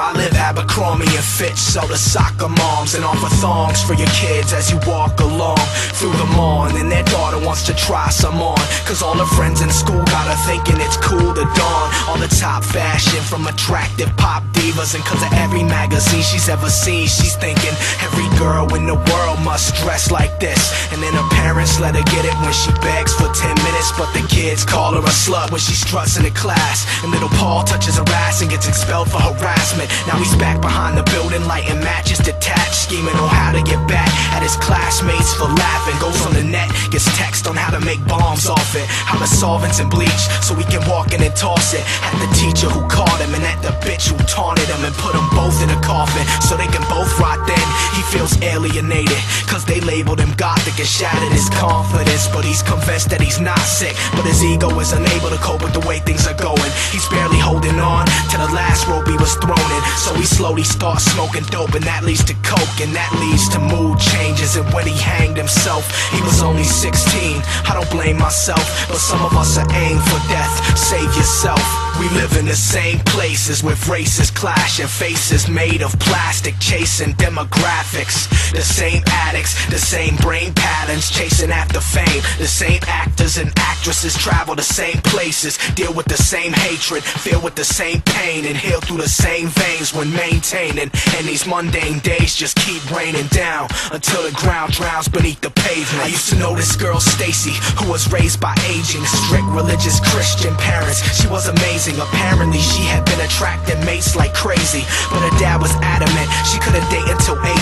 I live, Abercrombie and Fitch sell the soccer moms and offer thongs for your kids as you walk along through the mall. And then their daughter wants to try some on, cause all her friends in school got her thinking it's cool to don all the top fashion from attractive pop divas. And cause of every magazine she's ever seen, she's thinking every girl in the world must dress like this. And then her parents let her get it when she begs for 10 minutes, but the kids call her a slut when she struts in the class. And little Paul touches her ass and gets expelled for harassment. Now he's back behind the building, lighting matches detached, scheming on how to get back at his classmates for laughing. Goes on the net, gets text on how to make bombs off it, how to solvents and bleach so he can walk in and toss it at the teacher who caught him, and at the bitch who taunted him, and put them both in a coffin so they can both rot. Then he feels alienated cause they labeled him gothic and shattered his confidence. But he's convinced that he's not sick, but his ego is unable to cope with the way things are going. He's barely holding on to the last rope he was thrown in, so he slowly starts smoking dope, and that leads to coke, and that leads to mood changes. And when he hanged himself, he was only 16. I don't blame myself, but some of us are aimed for death. Save yourself. We live in the same places with races clashing, faces made of plastic chasing demographics. The same addicts, the same brain patterns chasing after fame. The same actors and actresses travel the same places, deal with the same hatred, feel with the same pain, and heal through the same veins when maintaining. And these mundane days just keep raining down until the ground drowns beneath the pavement. I used to know this girl Stacy, who was raised by aging, strict religious Christian parents. She was amazing. Apparently she had been attracting mates like crazy, but her dad was adamant she couldn't date until 18.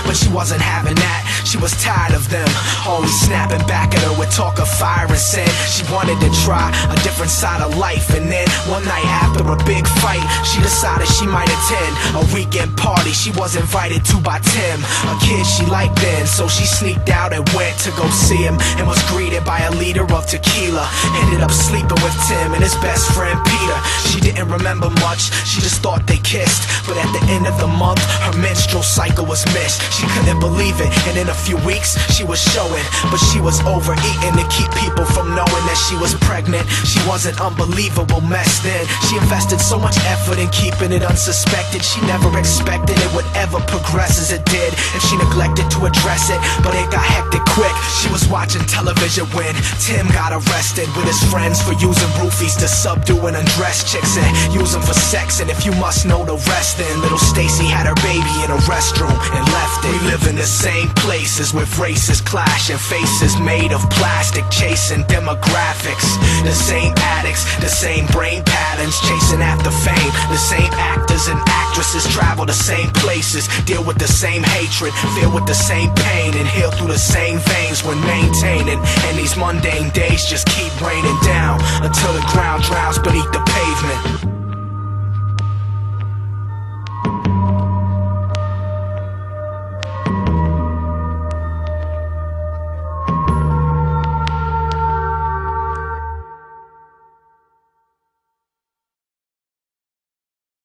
But she wasn't having that, she was tired of them always snapping back at her with talk of fire and sin. She wanted to try a different side of life, and then one night after a big fight, she decided she might attend a weekend party she was invited to by Tim, a kid she liked then. So she sneaked out and went to go see him, and was greeted by a liter of tequila. Ended up sleeping with Tim and his best friend Peter. She didn't remember much, she just thought they kissed. But at the end of the month, her menstrual cycle was missed. She couldn't believe it, and in a few weeks, she was showing. But she was overeating to keep people from knowing that she was pregnant. She was an unbelievable mess then. She invested so much effort in keeping it unsuspected. She never expected it would ever progress as it did, and she neglected to address it, but it got hectic quick. She was watching television when Tim got arrested with his friends for using roofies to subdue and undress chicks and use them for sex. And if you must know the rest, then little Stacy had her baby in a restroom and left it. We live in the same places with races clashing, faces made of plastic chasing demographics. The same addicts, the same brain patterns chasing after fame. The same actors and actresses travel the same places, deal with the same hatred, feel with the same pain, and heal through the same veins when maintaining. And these mundane days just keep raining down until the ground drowns beneath the pavement.